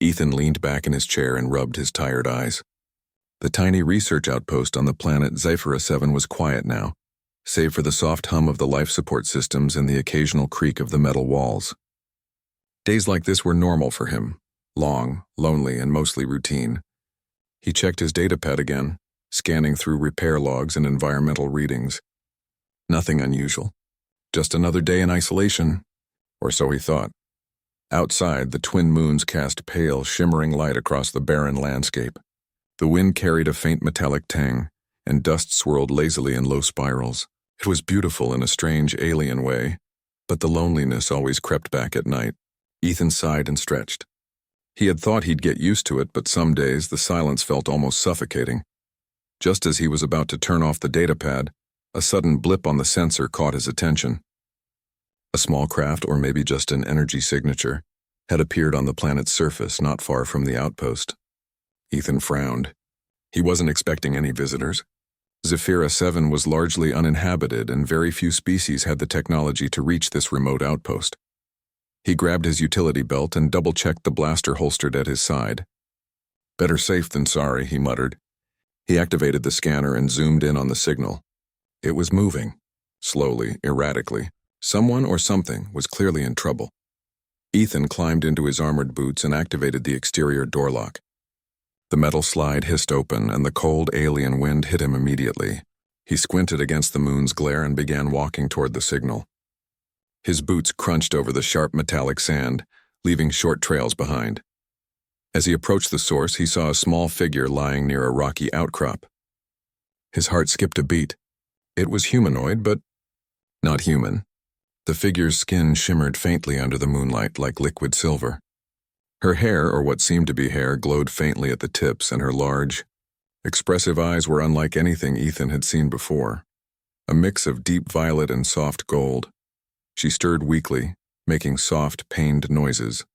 Ethan leaned back in his chair and rubbed his tired eyes. The tiny research outpost on the planet Sci-Fi 7 was quiet now, save for the soft hum of the life support systems and the occasional creak of the metal walls. Days like this were normal for him, long, lonely, and mostly routine. He checked his datapad again, scanning through repair logs and environmental readings. Nothing unusual. Just another day in isolation, or so he thought. Outside, the twin moons cast pale, shimmering light across the barren landscape. The wind carried a faint metallic tang, and dust swirled lazily in low spirals. It was beautiful in a strange, alien way, but the loneliness always crept back at night. Ethan sighed and stretched. He had thought he'd get used to it, but some days the silence felt almost suffocating. Just as he was about to turn off the datapad, a sudden blip on the sensor caught his attention. A small craft, or maybe just an energy signature, had appeared on the planet's surface not far from the outpost. Ethan frowned. He wasn't expecting any visitors. Sci-Fi 7 was largely uninhabited, and very few species had the technology to reach this remote outpost. He grabbed his utility belt and double-checked the blaster holstered at his side. "Better safe than sorry," he muttered. He activated the scanner and zoomed in on the signal. It was moving, slowly, erratically. Someone or something was clearly in trouble. Ethan climbed into his armored boots and activated the exterior door lock. The metal slide hissed open, and the cold alien wind hit him immediately. He squinted against the moon's glare and began walking toward the signal. His boots crunched over the sharp metallic sand, leaving short trails behind. As he approached the source, he saw a small figure lying near a rocky outcrop. His heart skipped a beat. It was humanoid, but not human. The figure's skin shimmered faintly under the moonlight like liquid silver. Her hair, or what seemed to be hair, glowed faintly at the tips, and her large, expressive eyes were unlike anything Ethan had seen before. A mix of deep violet and soft gold. She stirred weakly, making soft, pained noises.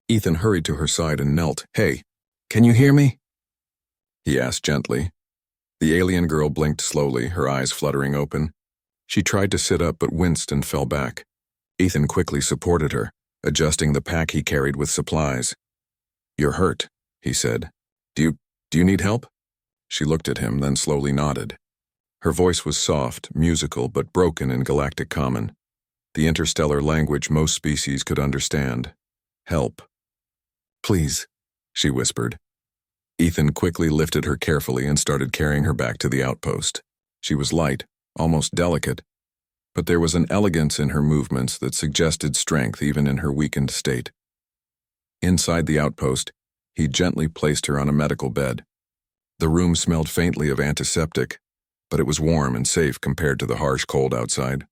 Ethan hurried to her side and knelt. "Hey, can you hear me?" he asked gently. The alien girl blinked slowly, her eyes fluttering open. She tried to sit up but winced and fell back. Ethan quickly supported her, adjusting the pack he carried with supplies. "You're hurt," he said. Do you need help?" She looked at him, then slowly nodded. Her voice was soft, musical, but broken in galactic common. The interstellar language most species could understand. "Help." "Please," she whispered. Ethan quickly lifted her carefully and started carrying her back to the outpost. She was light, almost delicate, but there was an elegance in her movements that suggested strength even in her weakened state. Inside the outpost, he gently placed her on a medical bed. The room smelled faintly of antiseptic, but it was warm and safe compared to the harsh cold outside.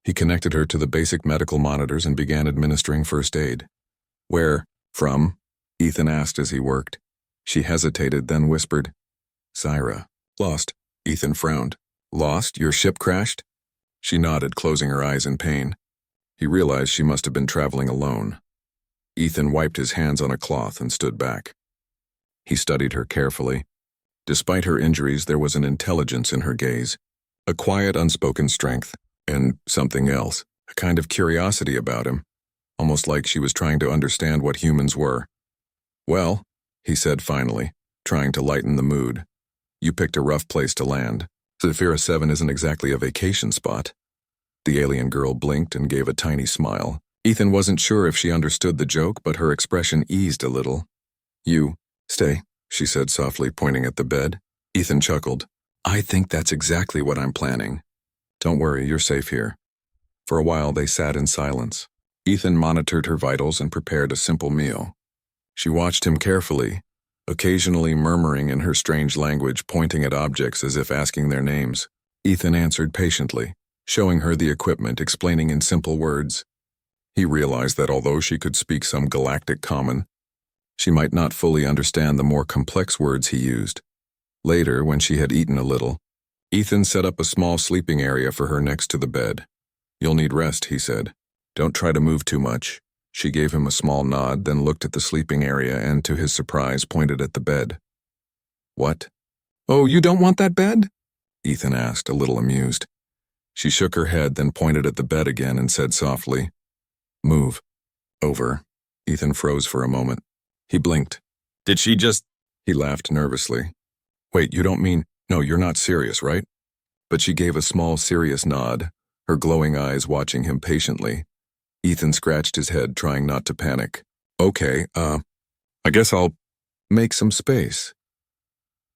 He connected her to the basic medical monitors and began administering first aid. "Where from?" Ethan asked as he worked. She hesitated, then whispered, "Syra. Lost." Ethan frowned. "Lost? Your ship crashed?" She nodded, closing her eyes in pain. He realized she must have been traveling alone. Ethan wiped his hands on a cloth and stood back. He studied her carefully. Despite her injuries, there was an intelligence in her gaze, a quiet, unspoken strength, and something else, a kind of curiosity about him, almost like she was trying to understand what humans were. "Well," he said finally, trying to lighten the mood, "you picked a rough place to land. Sci-Fi 7 isn't exactly a vacation spot." The alien girl blinked and gave a tiny smile. Ethan wasn't sure if she understood the joke, but her expression eased a little. "You stay," she said softly, pointing at the bed. Ethan chuckled. "I think that's exactly what I'm planning. Don't worry, you're safe here." For a while they sat in silence. Ethan monitored her vitals and prepared a simple meal. She watched him carefully, occasionally murmuring in her strange language, pointing at objects as if asking their names. Ethan answered patiently, showing her the equipment, explaining in simple words. He realized that although she could speak some galactic common, she might not fully understand the more complex words he used. Later, when she had eaten a little, Ethan set up a small sleeping area for her next to the bed. "You'll need rest," he said. "Don't try to move too much." She gave him a small nod, then looked at the sleeping area and, to his surprise, pointed at the bed. "What?" "Oh, you don't want that bed?" Ethan asked, a little amused. She shook her head, then pointed at the bed again and said softly, "Move." "Over." Ethan froze for a moment. He blinked. Did she just... He laughed nervously. Wait, you don't mean... No, you're not serious, right? But she gave a small, serious nod, her glowing eyes watching him patiently. Ethan scratched his head, trying not to panic. Okay, I guess I'll make some space.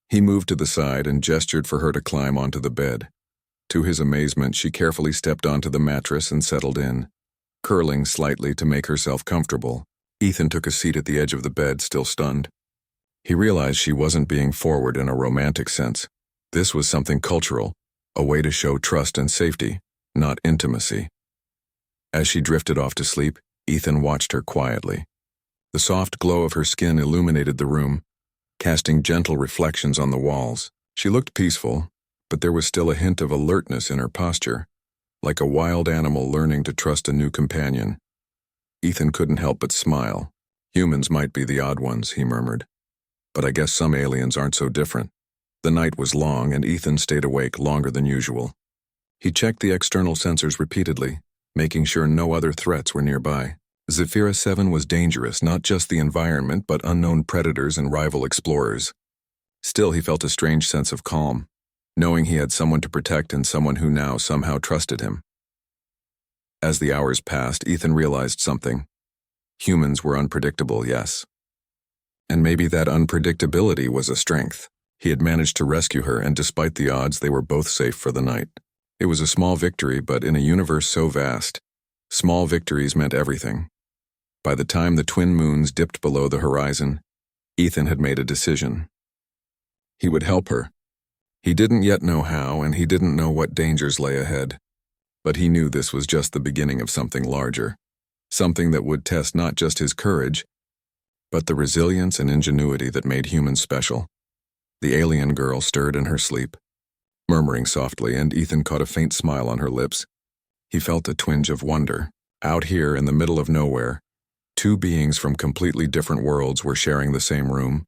He moved to the side and gestured for her to climb onto the bed. To his amazement, she carefully stepped onto the mattress and settled in, curling slightly to make herself comfortable. Ethan took a seat at the edge of the bed, still stunned. He realized she wasn't being forward in a romantic sense. This was something cultural, a way to show trust and safety, not intimacy. As she drifted off to sleep, Ethan watched her quietly. The soft glow of her skin illuminated the room, casting gentle reflections on the walls. She looked peaceful, but there was still a hint of alertness in her posture, like a wild animal learning to trust a new companion. Ethan couldn't help but smile. Humans might be the odd ones, he murmured. But I guess some aliens aren't so different. The night was long, and Ethan stayed awake longer than usual. He checked the external sensors repeatedly, making sure no other threats were nearby. Zephyra 7 was dangerous, not just the environment, but unknown predators and rival explorers. Still, he felt a strange sense of calm, knowing he had someone to protect and someone who now somehow trusted him. As the hours passed, Ethan realized something. Humans were unpredictable, yes. And maybe that unpredictability was a strength. He had managed to rescue her, and despite the odds, they were both safe for the night. It was a small victory, but in a universe so vast, small victories meant everything. By the time the twin moons dipped below the horizon, Ethan had made a decision. He would help her. He didn't yet know how, and he didn't know what dangers lay ahead. But he knew this was just the beginning of something larger, something that would test not just his courage, but the resilience and ingenuity that made humans special. The alien girl stirred in her sleep, murmuring softly, and Ethan caught a faint smile on her lips. He felt a twinge of wonder. Out here in the middle of nowhere, two beings from completely different worlds were sharing the same room,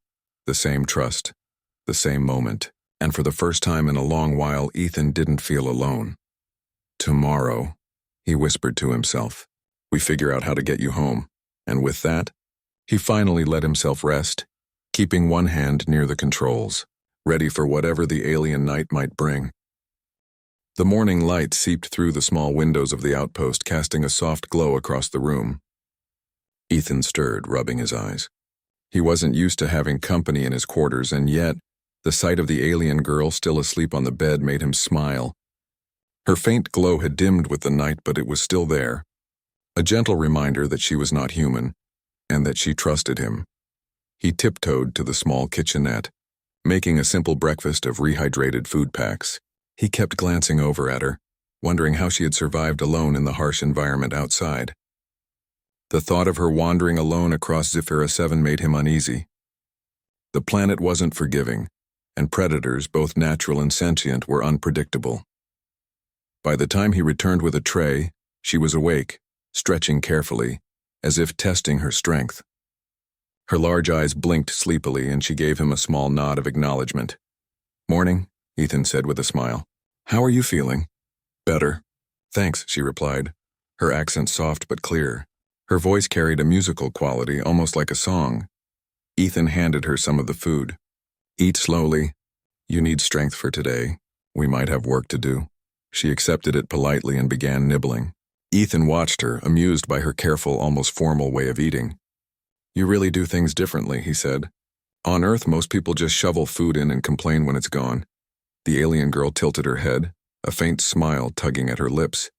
the same trust, the same moment. And for the first time in a long while, Ethan didn't feel alone. Tomorrow, he whispered to himself, we figure out how to get you home. And with that, he finally let himself rest, keeping one hand near the controls, ready for whatever the alien night might bring. The morning light seeped through the small windows of the outpost, casting a soft glow across the room. Ethan stirred, rubbing his eyes. He wasn't used to having company in his quarters, and yet, the sight of the alien girl still asleep on the bed made him smile. Her faint glow had dimmed with the night, but it was still there, a gentle reminder that she was not human, and that she trusted him. He tiptoed to the small kitchenette, making a simple breakfast of rehydrated food packs. He kept glancing over at her, wondering how she had survived alone in the harsh environment outside. The thought of her wandering alone across Zephyra 7 made him uneasy. The planet wasn't forgiving, and predators, both natural and sentient, were unpredictable. By the time he returned with a tray, she was awake, stretching carefully, as if testing her strength. Her large eyes blinked sleepily, and she gave him a small nod of acknowledgement. "Morning," Ethan said with a smile. "How are you feeling?" "Better. Thanks," she replied, her accent soft but clear. Her voice carried a musical quality, almost like a song. Ethan handed her some of the food. "Eat slowly. You need strength for today. We might have work to do." She accepted it politely and began nibbling. Ethan watched her, amused by her careful, almost formal way of eating. "You really do things differently," he said. "On Earth, most people just shovel food in and complain when it's gone." The alien girl tilted her head, a faint smile tugging at her lips.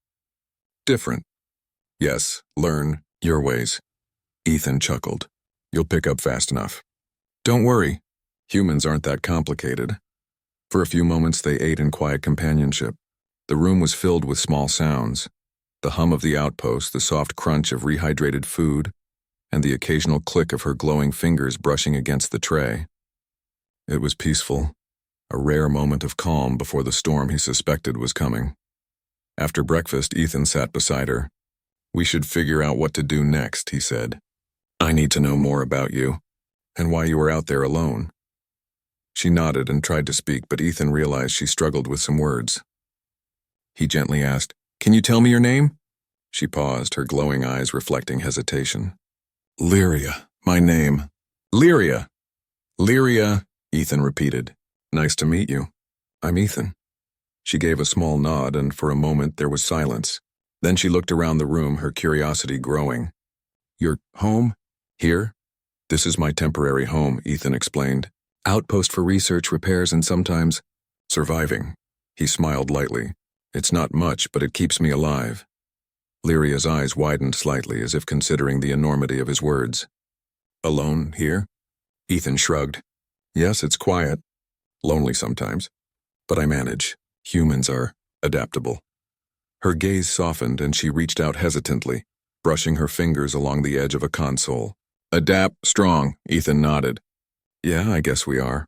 "Different. Yes, learn your ways." Ethan chuckled. "You'll pick up fast enough." "Don't worry. Humans aren't that complicated." For a few moments they ate in quiet companionship. The room was filled with small sounds. The hum of the outpost, the soft crunch of rehydrated food, and the occasional click of her glowing fingers brushing against the tray. It was peaceful, a rare moment of calm before the storm he suspected was coming. After breakfast, Ethan sat beside her. "We should figure out what to do next," he said. "I need to know more about you, and why you were out there alone." She nodded and tried to speak, but Ethan realized she struggled with some words. He gently asked, "Can you tell me your name?" She paused, her glowing eyes reflecting hesitation. "Lyria, my name. Lyria! Lyria, Ethan repeated. Nice to meet you. I'm Ethan. She gave a small nod, and for a moment there was silence. Then she looked around the room, her curiosity growing. Your home? Here? This is my temporary home, Ethan explained. Outpost for research, repairs, and sometimes surviving. He smiled lightly. It's not much, but it keeps me alive. Lyria's eyes widened slightly, as if considering the enormity of his words. Alone here? Ethan shrugged. Yes, it's quiet. Lonely sometimes. But I manage. Humans are adaptable. Her gaze softened, and she reached out hesitantly, brushing her fingers along the edge of a console. Adapt strong, Ethan nodded. Yeah, I guess we are.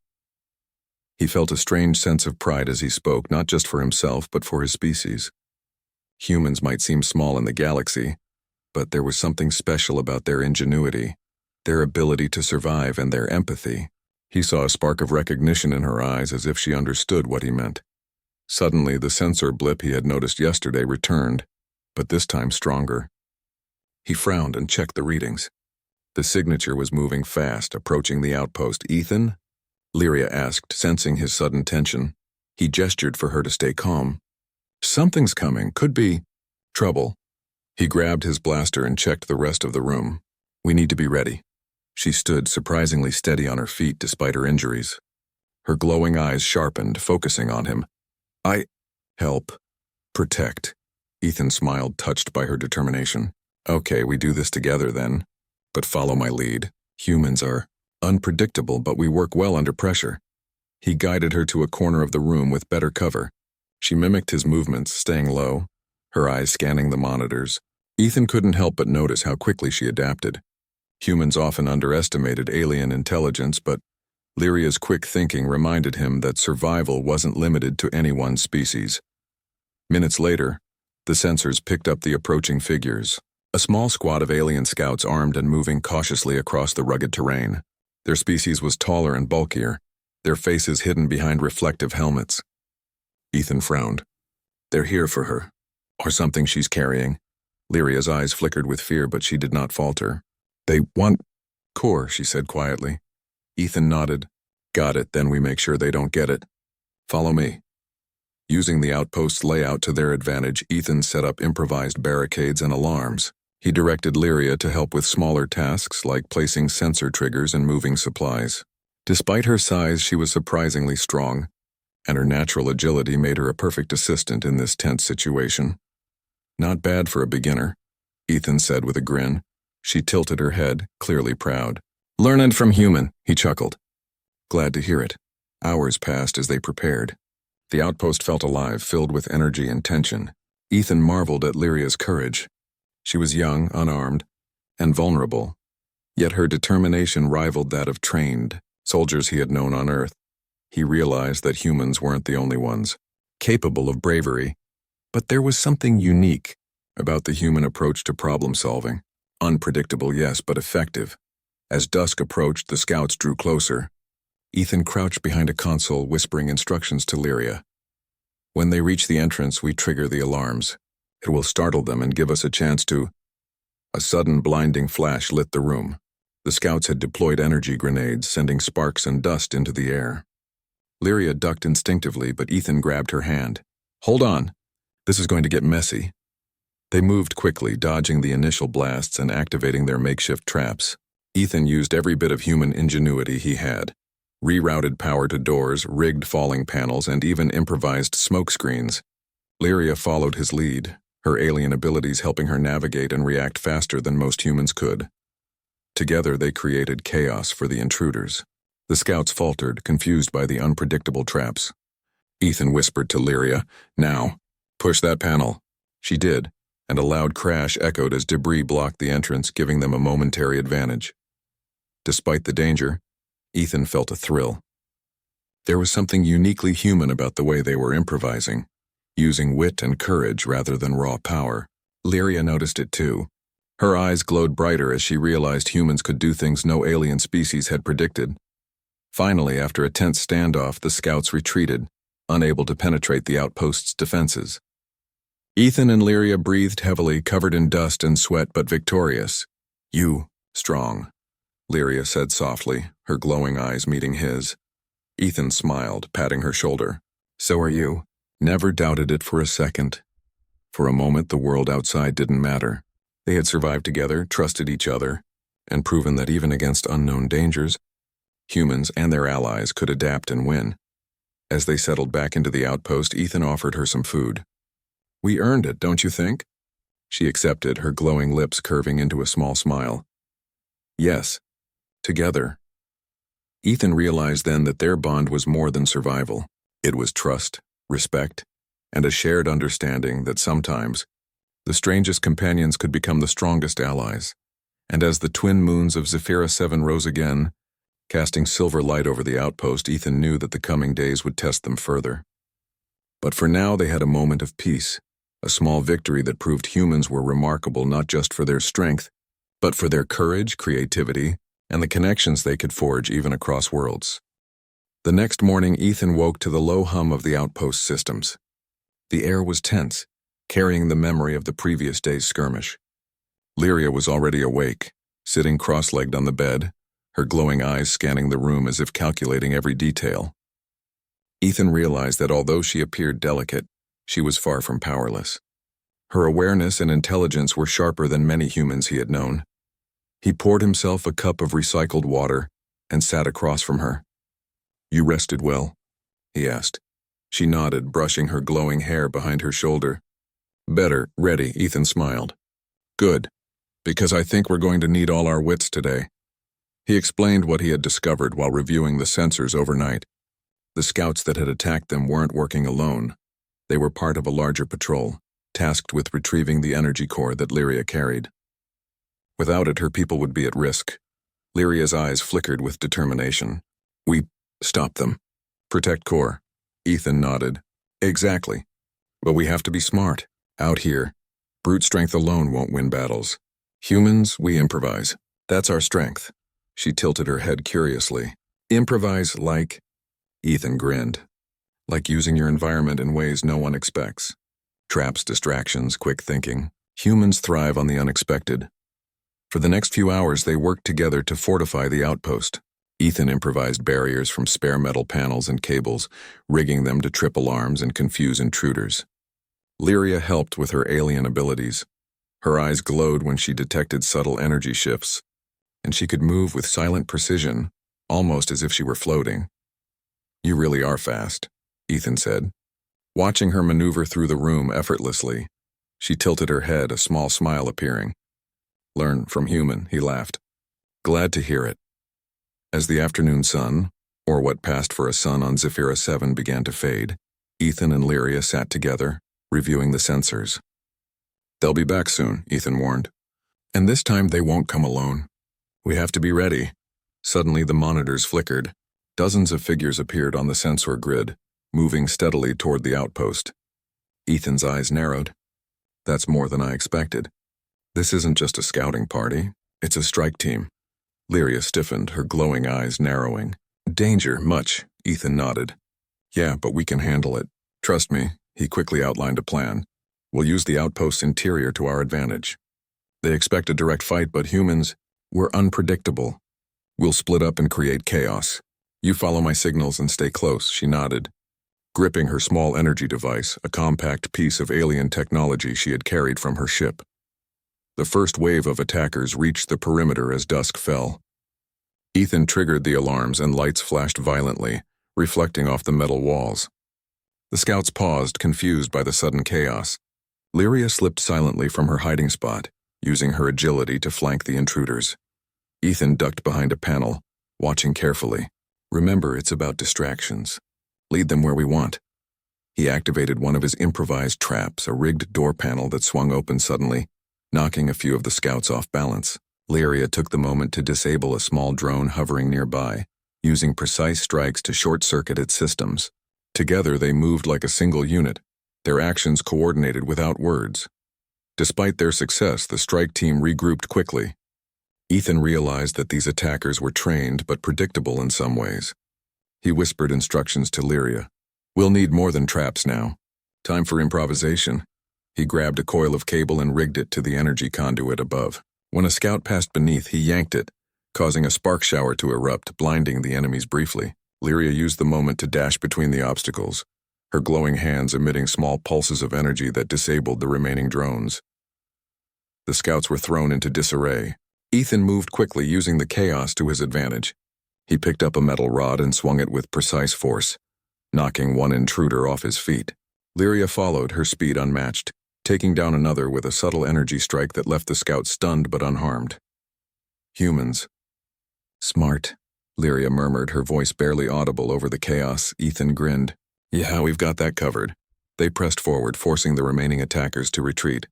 He felt a strange sense of pride as he spoke, not just for himself, but for his species. Humans might seem small in the galaxy, but there was something special about their ingenuity, their ability to survive, and their empathy. He saw a spark of recognition in her eyes, as if she understood what he meant. Suddenly, the sensor blip he had noticed yesterday returned, but this time stronger. He frowned and checked the readings. The signature was moving fast, approaching the outpost. Ethan? Lyria asked, sensing his sudden tension. He gestured for her to stay calm. Something's coming. Could be trouble. He grabbed his blaster and checked the rest of the room. We need to be ready. She stood surprisingly steady on her feet despite her injuries. Her glowing eyes sharpened, focusing on him. I help. Protect. Ethan smiled, touched by her determination. Okay, we do this together then. But follow my lead. Humans are unpredictable, but we work well under pressure. He guided her to a corner of the room with better cover. She mimicked his movements, staying low, her eyes scanning the monitors. Ethan couldn't help but notice how quickly she adapted. Humans often underestimated alien intelligence, but Lyria's quick thinking reminded him that survival wasn't limited to any one species. Minutes later, the sensors picked up the approaching figures. A small squad of alien scouts armed and moving cautiously across the rugged terrain. Their species was taller and bulkier, their faces hidden behind reflective helmets. Ethan frowned. They're here for her. Or something she's carrying. Lyria's eyes flickered with fear, but she did not falter. They want core, she said quietly. Ethan nodded. Got it, then we make sure they don't get it. Follow me. Using the outpost's layout to their advantage, Ethan set up improvised barricades and alarms. He directed Lyria to help with smaller tasks like placing sensor triggers and moving supplies. Despite her size, she was surprisingly strong, and her natural agility made her a perfect assistant in this tense situation. Not bad for a beginner, Ethan said with a grin. She tilted her head, clearly proud. Learned from human, he chuckled. Glad to hear it. Hours passed as they prepared. The outpost felt alive, filled with energy and tension. Ethan marveled at Lyria's courage. She was young, unarmed, and vulnerable, yet her determination rivaled that of trained soldiers he had known on Earth. He realized that humans weren't the only ones capable of bravery, but there was something unique about the human approach to problem-solving. Unpredictable, yes, but effective. As dusk approached, the scouts drew closer. Ethan crouched behind a console, whispering instructions to Lyria. When they reach the entrance, we trigger the alarms. It will startle them and give us a chance to... A sudden blinding flash lit the room. The scouts had deployed energy grenades, sending sparks and dust into the air. Lyria ducked instinctively, but Ethan grabbed her hand. Hold on. This is going to get messy. They moved quickly, dodging the initial blasts and activating their makeshift traps. Ethan used every bit of human ingenuity he had. Rerouted power to doors, rigged falling panels, and even improvised smoke screens. Lyria followed his lead, her alien abilities helping her navigate and react faster than most humans could. Together they created chaos for the intruders. The scouts faltered, confused by the unpredictable traps. Ethan whispered to Lyria, Now, push that panel. She did, and a loud crash echoed as debris blocked the entrance, giving them a momentary advantage. Despite the danger, Ethan felt a thrill. There was something uniquely human about the way they were improvising, using wit and courage rather than raw power. Lyria noticed it too. Her eyes glowed brighter as she realized humans could do things no alien species had predicted. Finally, after a tense standoff, the scouts retreated, unable to penetrate the outpost's defenses. Ethan and Lyria breathed heavily, covered in dust and sweat, but victorious. You, strong. Lyria said softly, her glowing eyes meeting his. Ethan smiled, patting her shoulder. So are you. Never doubted it for a second. For a moment, the world outside didn't matter. They had survived together, trusted each other, and proven that even against unknown dangers, humans and their allies could adapt and win. As they settled back into the outpost, Ethan offered her some food. We earned it, don't you think? She accepted, her glowing lips curving into a small smile. Yes. Together. Ethan realized then that their bond was more than survival. It was trust, respect, and a shared understanding that sometimes the strangest companions could become the strongest allies. And as the twin moons of Zephyrus 7 rose again, casting silver light over the outpost, Ethan knew that the coming days would test them further. But for now they had a moment of peace, a small victory that proved humans were remarkable not just for their strength, but for their courage, creativity, and the connections they could forge even across worlds. The next morning, Ethan woke to the low hum of the outpost systems. The air was tense, carrying the memory of the previous day's skirmish. Lyria was already awake, sitting cross-legged on the bed, her glowing eyes scanning the room as if calculating every detail. Ethan realized that although she appeared delicate, she was far from powerless. Her awareness and intelligence were sharper than many humans he had known. He poured himself a cup of recycled water and sat across from her. You rested well? He asked. She nodded, brushing her glowing hair behind her shoulder. Better, ready, Ethan smiled. Good, because I think we're going to need all our wits today. He explained what he had discovered while reviewing the sensors overnight. The scouts that had attacked them weren't working alone. They were part of a larger patrol, tasked with retrieving the energy core that Lyria carried. Without it, her people would be at risk. Lyria's eyes flickered with determination. We stop them. Protect core. Ethan nodded. Exactly. But we have to be smart. Out here, brute strength alone won't win battles. Humans, we improvise. That's our strength. She tilted her head curiously. Improvise like... Ethan grinned. Like using your environment in ways no one expects. Traps, distractions, quick thinking. Humans thrive on the unexpected. For the next few hours, they worked together to fortify the outpost. Ethan improvised barriers from spare metal panels and cables, rigging them to trip alarms and confuse intruders. Lyria helped with her alien abilities. Her eyes glowed when she detected subtle energy shifts, and she could move with silent precision, almost as if she were floating. You really are fast, Ethan said. Watching her maneuver through the room effortlessly, she tilted her head, a small smile appearing. Learn from human, he laughed. Glad to hear it. As the afternoon sun, or what passed for a sun on Zephyrus 7, began to fade, Ethan and Lyria sat together, reviewing the sensors. They'll be back soon, Ethan warned. And this time they won't come alone. We have to be ready. Suddenly the monitors flickered. Dozens of figures appeared on the sensor grid, moving steadily toward the outpost. Ethan's eyes narrowed. That's more than I expected. This isn't just a scouting party, it's a strike team. Lyria stiffened, her glowing eyes narrowing. Danger, much, Ethan nodded. Yeah, but we can handle it. Trust me, he quickly outlined a plan. We'll use the outpost's interior to our advantage. They expect a direct fight, but humans, we're unpredictable. We'll split up and create chaos. You follow my signals and stay close, she nodded. Gripping her small energy device, a compact piece of alien technology she had carried from her ship. The first wave of attackers reached the perimeter as dusk fell. Ethan triggered the alarms and lights flashed violently, reflecting off the metal walls. The scouts paused, confused by the sudden chaos. Lyria slipped silently from her hiding spot, using her agility to flank the intruders. Ethan ducked behind a panel, watching carefully. Remember, it's about distractions. Lead them where we want. He activated one of his improvised traps, a rigged door panel that swung open suddenly, knocking a few of the scouts off balance. Lyria took the moment to disable a small drone hovering nearby, using precise strikes to short-circuit its systems. Together they moved like a single unit, their actions coordinated without words. Despite their success, the strike team regrouped quickly. Ethan realized that these attackers were trained but predictable in some ways. He whispered instructions to Lyria. We'll need more than traps now. Time for improvisation. He grabbed a coil of cable and rigged it to the energy conduit above. When a scout passed beneath, he yanked it, causing a spark shower to erupt, blinding the enemies briefly. Lyria used the moment to dash between the obstacles, her glowing hands emitting small pulses of energy that disabled the remaining drones. The scouts were thrown into disarray. Ethan moved quickly, using the chaos to his advantage. He picked up a metal rod and swung it with precise force, knocking one intruder off his feet. Lyria followed, her speed unmatched, taking down another with a subtle energy strike that left the scout stunned but unharmed. Humans. Smart, Lyria murmured, her voice barely audible over the chaos. Ethan grinned. Yeah, we've got that covered. They pressed forward, forcing the remaining attackers to retreat.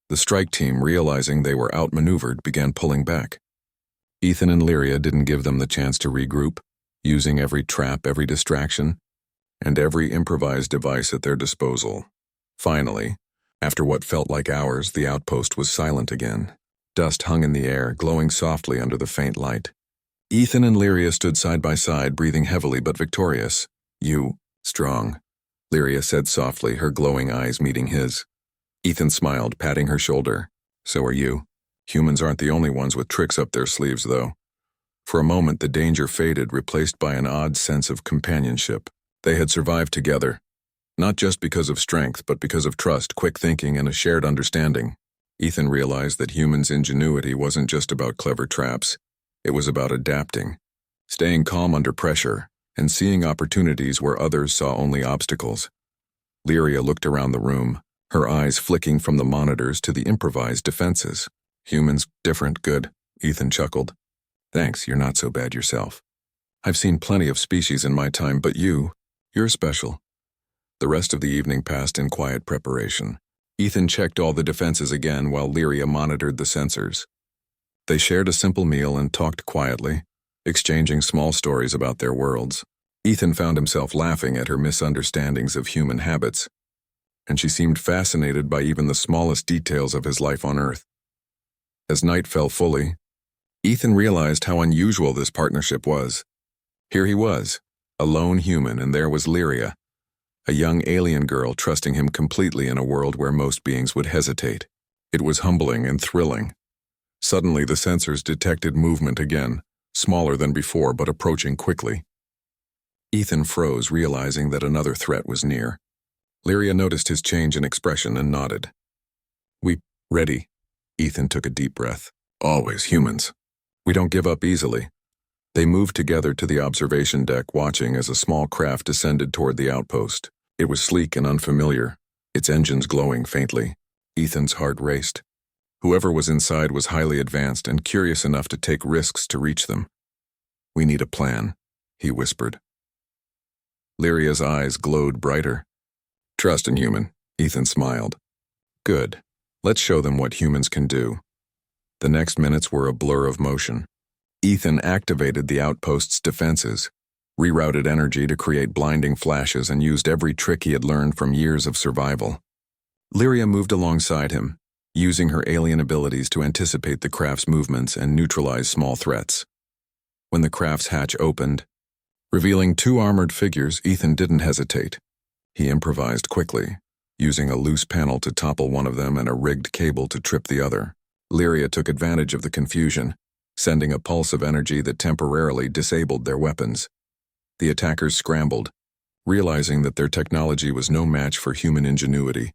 The strike team, realizing they were outmaneuvered, began pulling back. Ethan and Lyria didn't give them the chance to regroup, using every trap, every distraction, and every improvised device at their disposal. Finally, after what felt like hours, the outpost was silent again. Dust hung in the air, glowing softly under the faint light. Ethan and Lyria stood side by side, breathing heavily but victorious. You, strong, Lyria said softly, her glowing eyes meeting his. Ethan smiled, patting her shoulder. So are you. Humans aren't the only ones with tricks up their sleeves, though. For a moment, the danger faded, replaced by an odd sense of companionship. They had survived together, not just because of strength, but because of trust, quick thinking, and a shared understanding. Ethan realized that humans' ingenuity wasn't just about clever traps. It was about adapting, staying calm under pressure, and seeing opportunities where others saw only obstacles. Lyria looked around the room, her eyes flicking from the monitors to the improvised defenses. Humans, different, good, Ethan chuckled. Thanks, you're not so bad yourself. I've seen plenty of species in my time, but you're special. The rest of the evening passed in quiet preparation. Ethan checked all the defenses again while Lyria monitored the sensors. They shared a simple meal and talked quietly, exchanging small stories about their worlds. Ethan found himself laughing at her misunderstandings of human habits, and she seemed fascinated by even the smallest details of his life on Earth. As night fell fully, Ethan realized how unusual this partnership was. Here he was, a lone human, and there was Lyria, a young alien girl trusting him completely in a world where most beings would hesitate. It was humbling and thrilling. Suddenly, the sensors detected movement again, smaller than before but approaching quickly. Ethan froze, realizing that another threat was near. Lyria noticed his change in expression and nodded. We ready? Ethan took a deep breath. Always humans. We don't give up easily. They moved together to the observation deck, watching as a small craft descended toward the outpost. It was sleek and unfamiliar, its engines glowing faintly. Ethan's heart raced. Whoever was inside was highly advanced and curious enough to take risks to reach them. We need a plan, he whispered. Lyria's eyes glowed brighter. Trust in human, Ethan smiled. Good. Let's show them what humans can do. The next minutes were a blur of motion. Ethan activated the outpost's defenses, rerouted energy to create blinding flashes, and used every trick he had learned from years of survival. Lyria moved alongside him, using her alien abilities to anticipate the craft's movements and neutralize small threats. When the craft's hatch opened, revealing two armored figures, Ethan didn't hesitate. He improvised quickly, using a loose panel to topple one of them and a rigged cable to trip the other. Lyria took advantage of the confusion, sending a pulse of energy that temporarily disabled their weapons. The attackers scrambled, realizing that their technology was no match for human ingenuity,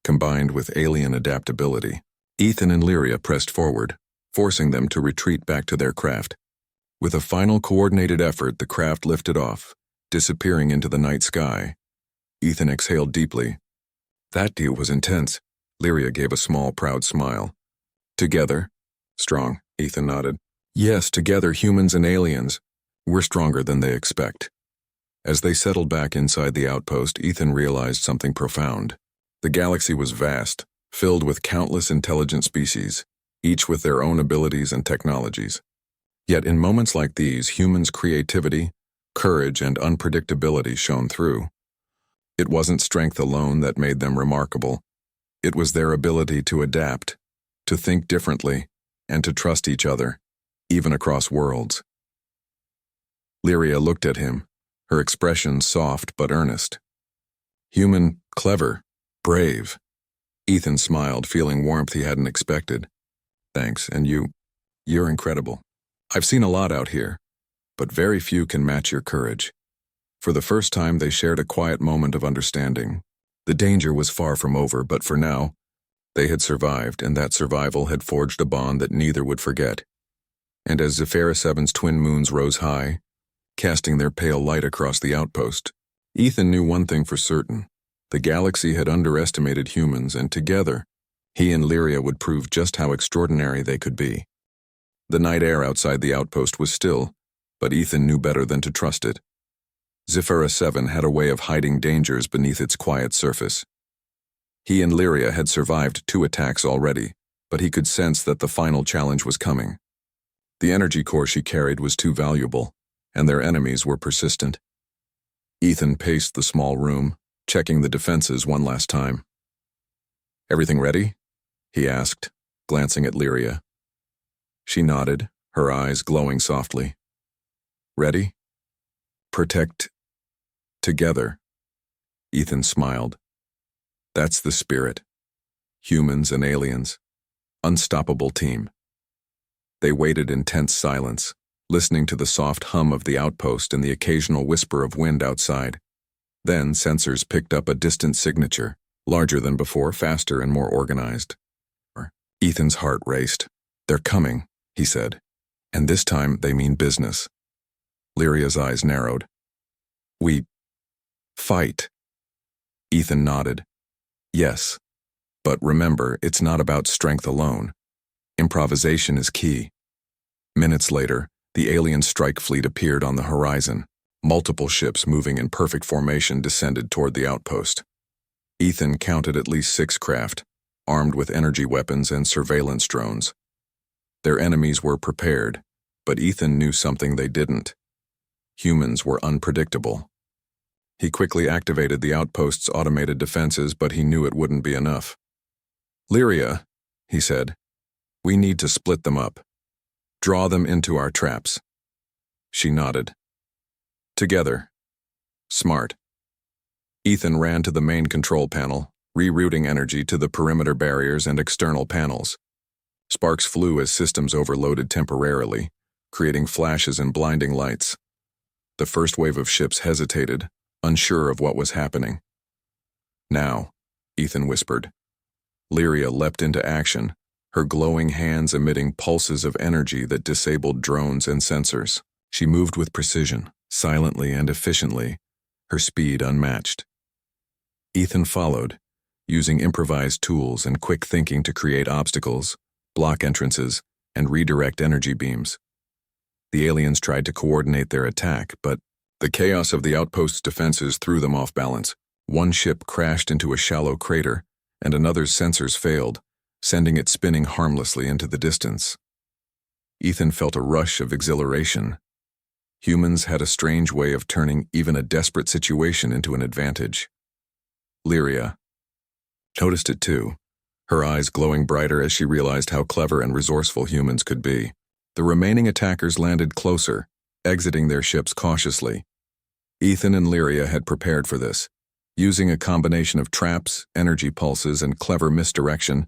combined with alien adaptability. Ethan and Lyria pressed forward, forcing them to retreat back to their craft. With a final coordinated effort, the craft lifted off, disappearing into the night sky. Ethan exhaled deeply. That deal was intense. Lyria gave a small, proud smile. Together? Strong, Ethan nodded. Yes, together, humans and aliens. We're stronger than they expect. As they settled back inside the outpost, Ethan realized something profound. The galaxy was vast, filled with countless intelligent species, each with their own abilities and technologies. Yet in moments like these, humans' creativity, courage, and unpredictability shone through. It wasn't strength alone that made them remarkable. It was their ability to adapt, to think differently, and to trust each other, even across worlds. Lyria looked at him, her expression soft but earnest. Human, clever, brave. Ethan smiled, feeling warmth he hadn't expected. Thanks, and you're incredible. I've seen a lot out here, but very few can match your courage. For the first time, they shared a quiet moment of understanding. The danger was far from over, but for now, they had survived, and that survival had forged a bond that neither would forget. And as Zephyra 7's twin moons rose high, casting their pale light across the outpost, Ethan knew one thing for certain. The galaxy had underestimated humans, and together, he and Lyria would prove just how extraordinary they could be. The night air outside the outpost was still, but Ethan knew better than to trust it. Zephyra 7 had a way of hiding dangers beneath its quiet surface. He and Lyria had survived 2 attacks already, but he could sense that the final challenge was coming. The energy core she carried was too valuable, and their enemies were persistent. Ethan paced the small room, checking the defenses one last time. "Everything ready?" he asked, glancing at Lyria. She nodded, her eyes glowing softly. "Ready? Protect together." Ethan smiled. "That's the spirit. Humans and aliens. Unstoppable team." They waited in tense silence, listening to the soft hum of the outpost and the occasional whisper of wind outside. Then sensors picked up a distant signature, larger than before, faster and more organized. Ethan's heart raced. "They're coming," he said. "And this time they mean business." Lyria's eyes narrowed. "We fight." Ethan nodded. "Yes, but remember, it's not about strength alone. Improvisation is key." Minutes later, the alien strike fleet appeared on the horizon. Multiple ships moving in perfect formation descended toward the outpost. Ethan counted at least 6 craft, armed with energy weapons and surveillance drones. Their enemies were prepared, but Ethan knew something they didn't. Humans were unpredictable. He quickly activated the outpost's automated defenses, but he knew it wouldn't be enough. "Lyria," he said, "we need to split them up. Draw them into our traps." She nodded. "Together. Smart." Ethan ran to the main control panel, rerouting energy to the perimeter barriers and external panels. Sparks flew as systems overloaded temporarily, creating flashes and blinding lights. The first wave of ships hesitated, unsure of what was happening. "Now," Ethan whispered. Lyria leapt into action, her glowing hands emitting pulses of energy that disabled drones and sensors. She moved with precision, silently and efficiently, her speed unmatched. Ethan followed, using improvised tools and quick thinking to create obstacles, block entrances, and redirect energy beams. The aliens tried to coordinate their attack, but the chaos of the outpost's defenses threw them off balance. One ship crashed into a shallow crater, and another's sensors failed, sending it spinning harmlessly into the distance. Ethan felt a rush of exhilaration. Humans had a strange way of turning even a desperate situation into an advantage. Lyria noticed it too, her eyes glowing brighter as she realized how clever and resourceful humans could be. The remaining attackers landed closer, exiting their ships cautiously. Ethan and Lyria had prepared for this. Using a combination of traps, energy pulses, and clever misdirection,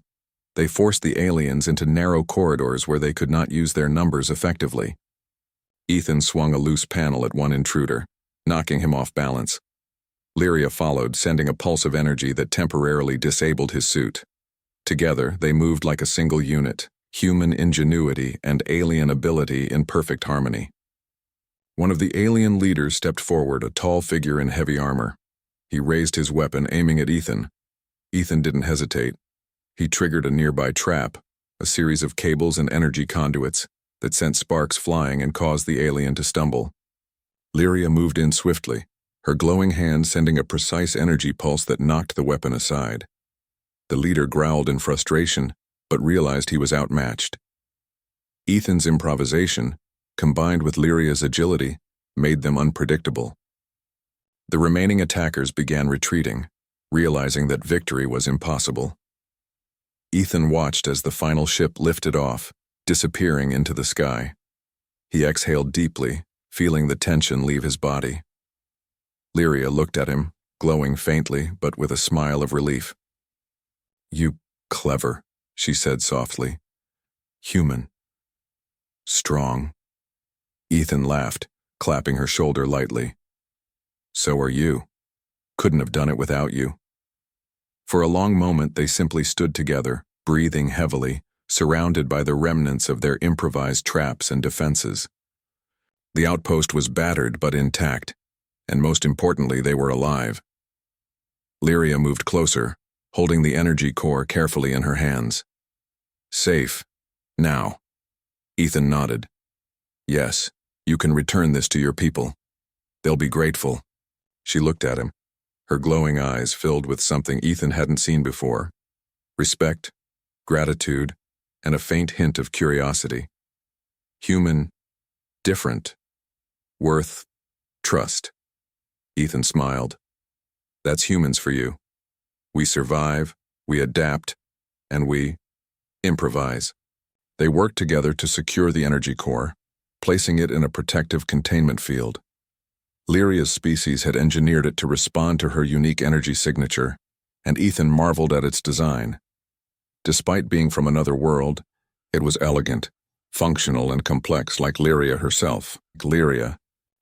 they forced the aliens into narrow corridors where they could not use their numbers effectively. Ethan swung a loose panel at one intruder, knocking him off balance. Lyria followed, sending a pulse of energy that temporarily disabled his suit. Together, they moved like a single unit, human ingenuity and alien ability in perfect harmony. One of the alien leaders stepped forward, a tall figure in heavy armor. He raised his weapon, aiming at Ethan. Ethan didn't hesitate. He triggered a nearby trap, a series of cables and energy conduits that sent sparks flying and caused the alien to stumble. Lyria moved in swiftly, her glowing hand sending a precise energy pulse that knocked the weapon aside. The leader growled in frustration, but realized he was outmatched. Ethan's improvisation, combined with Lyria's agility, made them unpredictable. The remaining attackers began retreating, realizing that victory was impossible. Ethan watched as the final ship lifted off, disappearing into the sky. He exhaled deeply, feeling the tension leave his body. Lyria looked at him, glowing faintly, but with a smile of relief. "You clever," she said softly. "Human. Strong." Ethan laughed, clapping her shoulder lightly. So are you. Couldn't have done it without you. For a long moment they simply stood together, breathing heavily, surrounded by the remnants of their improvised traps and defenses. The outpost was battered but intact, and most importantly, they were alive. Lyria moved closer, holding the energy core carefully in her hands. Safe. Now. Ethan nodded. Yes, you can return this to your people. They'll be grateful. She looked at him, her glowing eyes filled with something Ethan hadn't seen before. Respect, gratitude, and a faint hint of curiosity. Human, different, worth, trust. Ethan smiled. That's humans for you. We survive, we adapt, and we improvise. They worked together to secure the energy core, placing it in a protective containment field. Lyria's species had engineered it to respond to her unique energy signature, and Ethan marveled at its design. Despite being from another world, it was elegant, functional, and complex like Lyria herself. Lyria.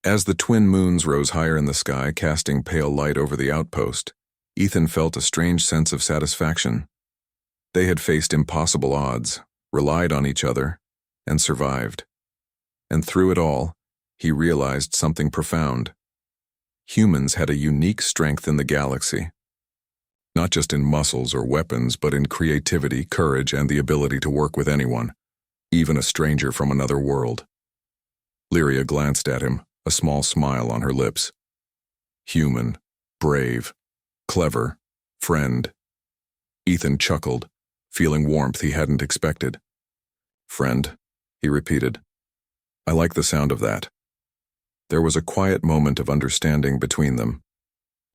As the twin moons rose higher in the sky, casting pale light over the outpost, Ethan felt a strange sense of satisfaction. They had faced impossible odds, relied on each other, and survived. And through it all, he realized something profound. Humans had a unique strength in the galaxy. Not just in muscles or weapons, but in creativity, courage, and the ability to work with anyone, even a stranger from another world. Lyria glanced at him, a small smile on her lips. Human, brave, clever, friend. Ethan chuckled, feeling warmth he hadn't expected. Friend, he repeated. I like the sound of that. There was a quiet moment of understanding between them.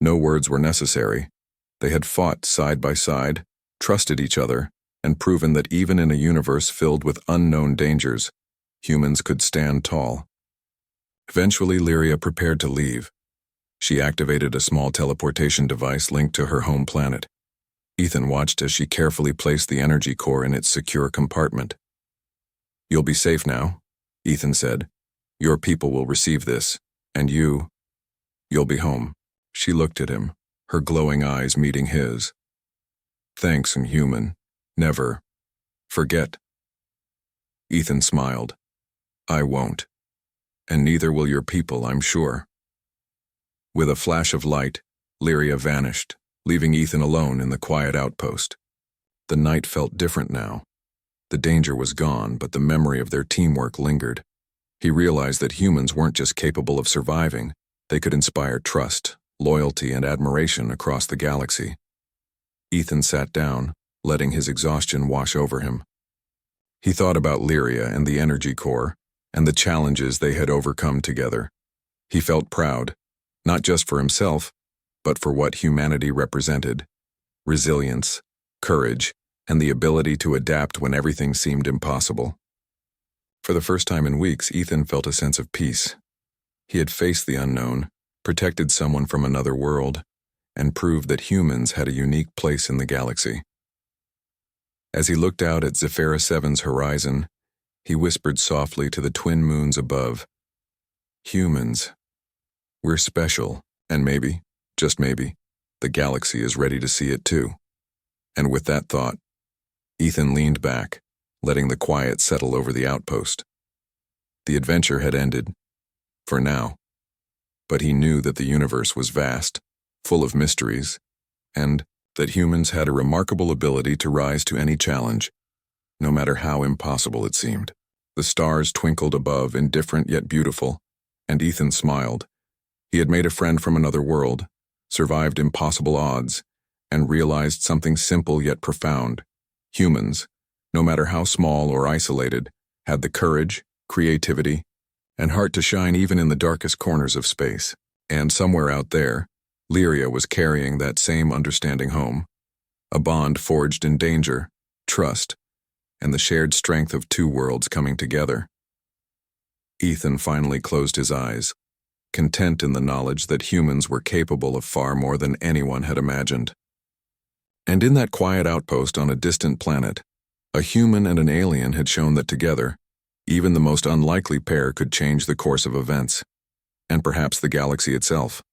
No words were necessary. They had fought side by side, trusted each other, and proven that even in a universe filled with unknown dangers, humans could stand tall. Eventually, Lyria prepared to leave. She activated a small teleportation device linked to her home planet. Ethan watched as she carefully placed the energy core in its secure compartment. You'll be safe now, Ethan said. Your people will receive this, and you'll be home. She looked at him, her glowing eyes meeting his. Thanks, Inhuman. Never forget. Ethan smiled. I won't. And neither will your people, I'm sure. With a flash of light, Lyria vanished, leaving Ethan alone in the quiet outpost. The night felt different now. The danger was gone, but the memory of their teamwork lingered. He realized that humans weren't just capable of surviving, they could inspire trust, loyalty, and admiration across the galaxy. Ethan sat down, letting his exhaustion wash over him. He thought about Lyria and the energy core, and the challenges they had overcome together. He felt proud, not just for himself, but for what humanity represented: resilience, courage, and the ability to adapt when everything seemed impossible. For the first time in weeks, Ethan felt a sense of peace. He had faced the unknown, protected someone from another world, and proved that humans had a unique place in the galaxy. As he looked out at Zephyra 7's horizon, he whispered softly to the twin moons above, Humans. We're special, and maybe, just maybe, the galaxy is ready to see it too. And with that thought, Ethan leaned back, letting the quiet settle over the outpost. The adventure had ended, for now, but he knew that the universe was vast, full of mysteries, and that humans had a remarkable ability to rise to any challenge, no matter how impossible it seemed. The stars twinkled above, indifferent yet beautiful, and Ethan smiled. He had made a friend from another world, survived impossible odds, and realized something simple yet profound. Humans, no matter how small or isolated, had the courage, creativity, and heart to shine even in the darkest corners of space. And somewhere out there, Lyria was carrying that same understanding home, a bond forged in danger, trust, and the shared strength of two worlds coming together. Ethan finally closed his eyes, content in the knowledge that humans were capable of far more than anyone had imagined. And in that quiet outpost on a distant planet, a human and an alien had shown that together, Even the most unlikely pair could change the course of events, and perhaps the galaxy itself.